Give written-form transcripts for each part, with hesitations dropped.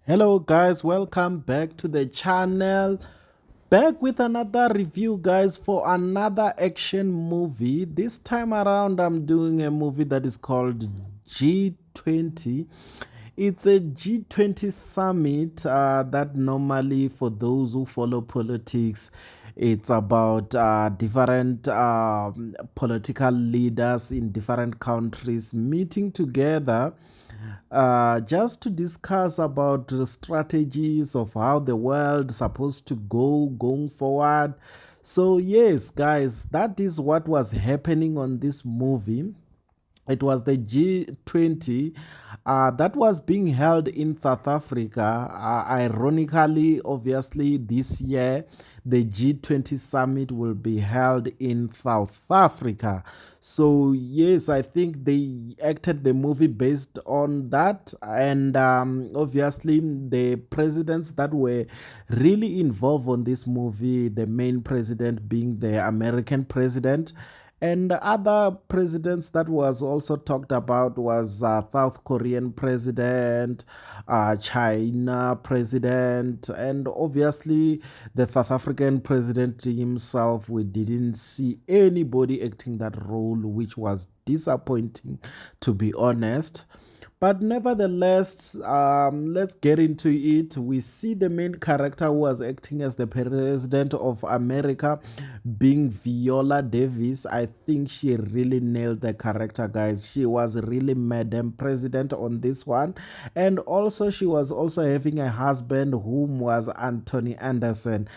Hello guys, welcome back to the channel. Back with another review guys for another action movie. This time around I'm doing a movie that is called G20. It's a G20 summit that normally for those who follow politics, it's about different political leaders in different countries meeting together just to discuss about the strategies of how the world is supposed to go going forward. So yes guys, that is what was happening on this movie. It was the G20 that was being held in South Africa. Ironically, obviously, this year the G20 summit will be held in South Africa. So, yes, I think they acted the movie based on that. And obviously, the presidents that were really involved on this movie, the main president being the American president, and other presidents that was also talked about was South Korean president, China president, and obviously the South African president himself. We didn't see anybody acting that role, which was disappointing, to be honest. But nevertheless, let's get into it. We see the main character who was acting as the president of America being Viola Davis. I think she really nailed the character, guys. She was really Madam President on this one. And also, she was also having a husband whom was Anthony Anderson.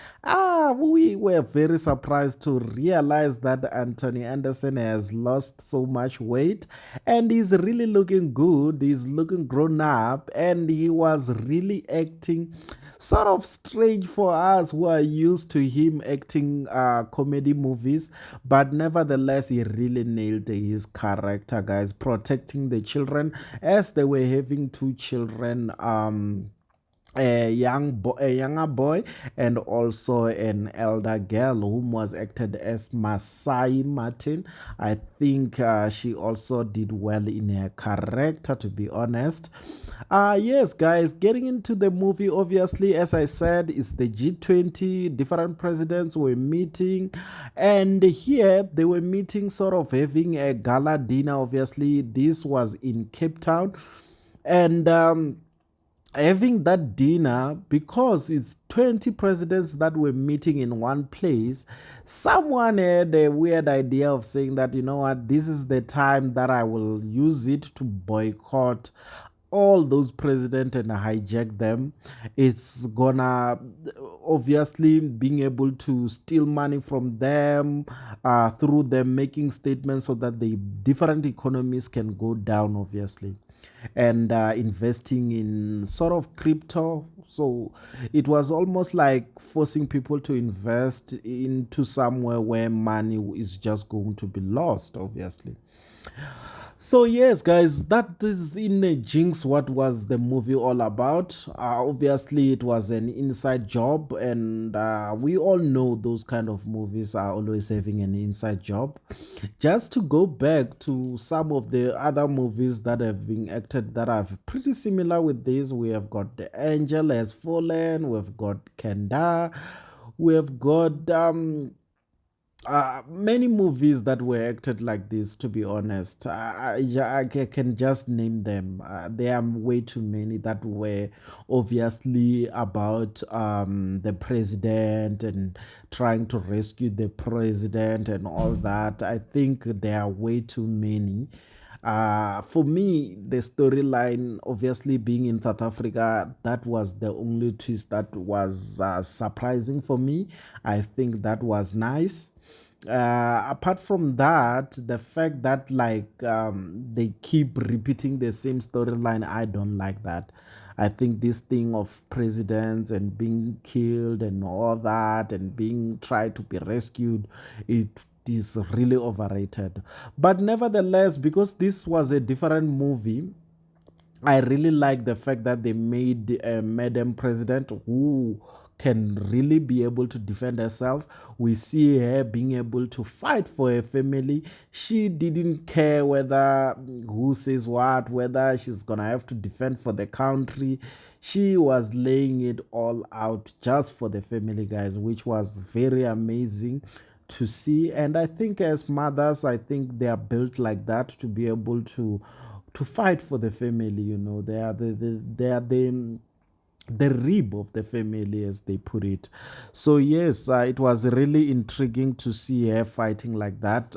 We were very surprised to realize that Anthony Anderson has lost so much weight and he's really looking good. He's looking grown up, and he was really acting sort of strange for us who are used to him acting comedy movies. But nevertheless, he really nailed his character, guys, protecting the children as they were having two children. A younger boy, and also an elder girl whom was acted as Masai Martin. I think she also did well in her character, to be honest. Yes, guys, getting into the movie, obviously, as I said, it's the G20. Different presidents were meeting, and here they were meeting, sort of having a gala dinner. Obviously, this was in Cape Town, and having that dinner, because it's 20 presidents that were meeting in one place. Someone had a weird idea of saying that, you know what, this is the time that I will use it to boycott all those presidents and hijack them. It's gonna obviously being able to steal money from them through them making statements so that the different economies can go down, obviously, and investing in sort of crypto. So it was almost like forcing people to invest into somewhere where money is just going to be lost, obviously. So yes, guys, that is in a jinx what was the movie all about. Obviously, it was an inside job, and we all know those kind of movies are always having an inside job. Just to go back to some of the other movies that have been acted that are pretty similar with this, we have got The Angel Has Fallen, we've got Kenda, we've got many movies that were acted like this, to be honest. I can just name them. There are way too many that were obviously about the president and trying to rescue the president and all that. I think there are way too many. For me, the storyline, obviously being in South Africa, that was the only twist that was surprising for me. I think that was nice. Apart from that, the fact that they keep repeating the same storyline, I don't like that. I think this thing of presidents and being killed and all that and being tried to be rescued, it is really overrated. But nevertheless, because this was a different movie, I really like the fact that they made a madam president who can really be able to defend herself. We see her being able to fight for her family. She didn't care whether who says what, whether she's gonna have to defend for the country. She was laying it all out just for the family, guys, which was very amazing to see. And I think as mothers, I think they are built like that to be able to fight for the family. They are the rib of the family, as they put it. So yes, it was really intriguing to see her fighting like that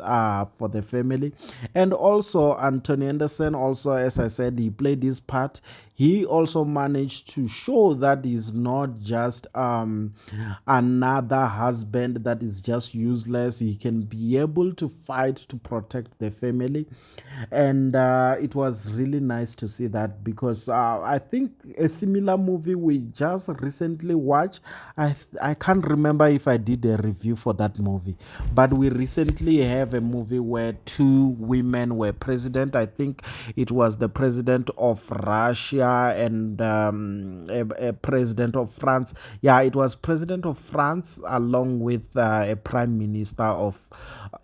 for the family. And also Anthony Anderson, also, as I said, he played his part. He also managed to show that he's not just another husband that is just useless. He can be able to fight to protect the family. And it was really nice to see that, because I think a similar movie we just recently watched, I can't remember if I did a review for that movie, but we recently have a movie where two women were president. I think it was the president of Russia and a president of France. Yeah, it was president of France along with a prime minister of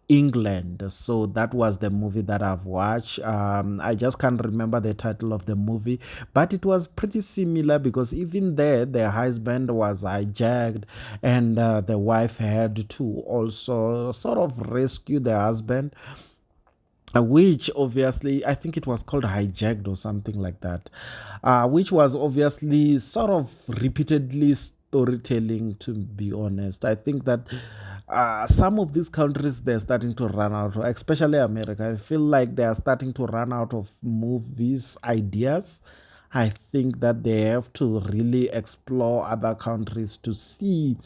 England. So that was the movie that I've watched. I just can't remember the title of the movie, but it was pretty similar, because even there, the husband was hijacked, and the wife had to also sort of rescue the husband, which obviously I think it was called hijacked or something like that, which was obviously sort of repeatedly storytelling. To be honest, I think that some of these countries, they're starting to run out, especially America. I feel like they are starting to run out of movies ideas. I think that they have to really explore other countries to see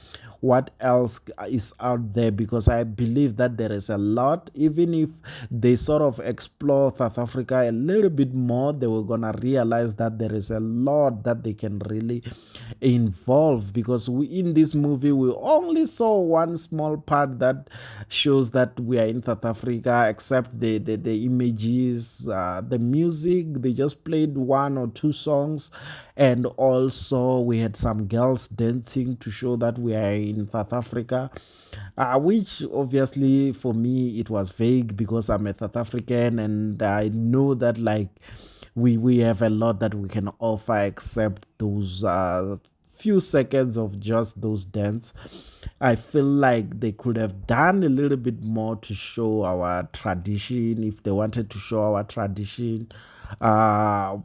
what else is out there, because I believe that there is a lot. Even if they sort of explore South Africa a little bit more, they were gonna realize that there is a lot that they can really involve, because in this movie we only saw one small part that shows that we are in South Africa, except the images, the music. They just played one or two songs, and also we had some girls dancing to show that we are in South Africa, which obviously for me it was vague, because I'm a South African and I know that, like, we have a lot that we can offer, except those few seconds of just those dance. I feel like they could have done a little bit more to show our tradition, if they wanted to show our tradition.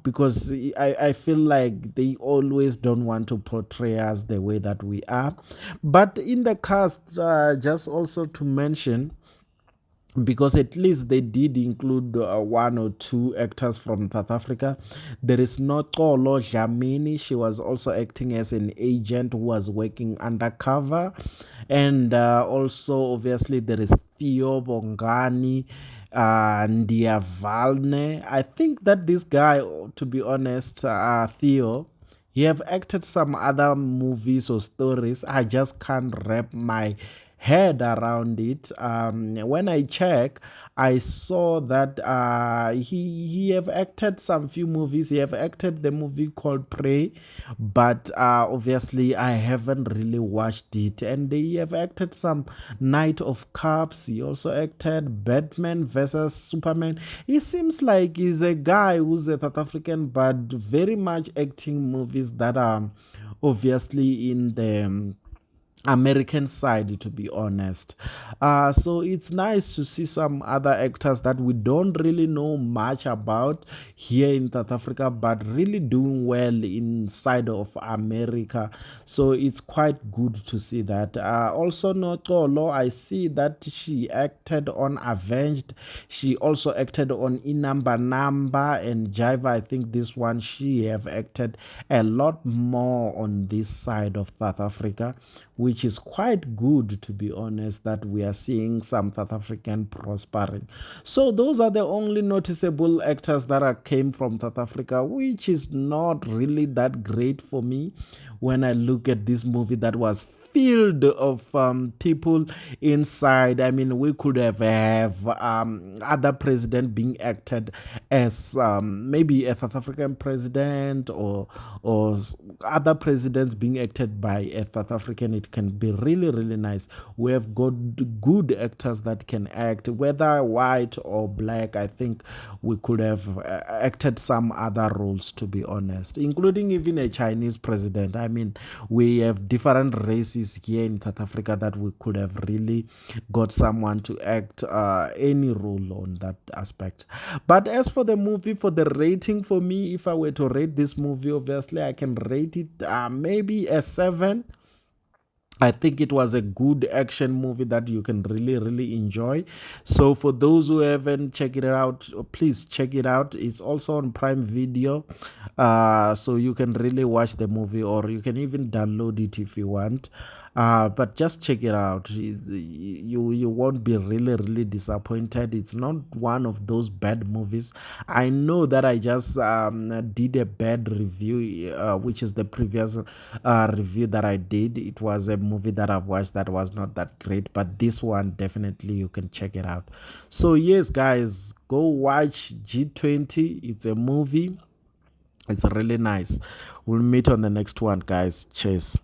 Because I feel like they always don't want to portray us the way that we are. But in the cast, just also to mention, because at least they did include one or two actors from South Africa. There is Noxolo Dlamini. She was also acting as an agent who was working undercover. And also, obviously, there is Theo Bongani, Ndiavalne. I think that this guy, to be honest, Theo, he have acted some other movies or stories. I just can't wrap my head around it. When I check, I saw that he have acted some few movies. He have acted the movie called Prey, but obviously I haven't really watched it. And he have acted some Knight of Cups. He also acted Batman versus Superman. He seems like he's a guy who's a South African, but very much acting movies that are obviously in the American side, to be honest. So it's nice to see some other actors that we don't really know much about here in South Africa, but really doing well inside of America. So it's quite good to see that. Also, Notolo, I see that she acted on Avenged. She also acted on Inamba Namba and Jiva. I think this one she have acted a lot more on this side of South Africa, which is quite good, to be honest, that we are seeing some South African prospering. So those are the only noticeable actors that came from South Africa, which is not really that great for me. when I look at this movie that was filled of people inside. I mean, we could have other president being acted as maybe a South African president, or other presidents being acted by a South African. It can be really, really nice. We have got good actors that can act, whether white or black. I think we could have acted some other roles, to be honest, including even a Chinese president. I mean, we have different races here in South Africa that we could have really got someone to act any role on that aspect. But as for the movie, for the rating, for me, if I were to rate this movie, obviously I can rate it maybe a 7. I think it was a good action movie that you can really, really enjoy. So for those who haven't checked it out, please check it out. It's also on Prime Video, so you can really watch the movie, or you can even download it if you want. But just check it out. You won't be really, really disappointed. It's not one of those bad movies. I know that I just did a bad review, which is the previous review that I did. It was a movie that I've watched that was not that great, but this one definitely you can check it out. So yes, guys, go watch G20. It's a movie. It's really nice. We'll meet on the next one, guys. Cheers.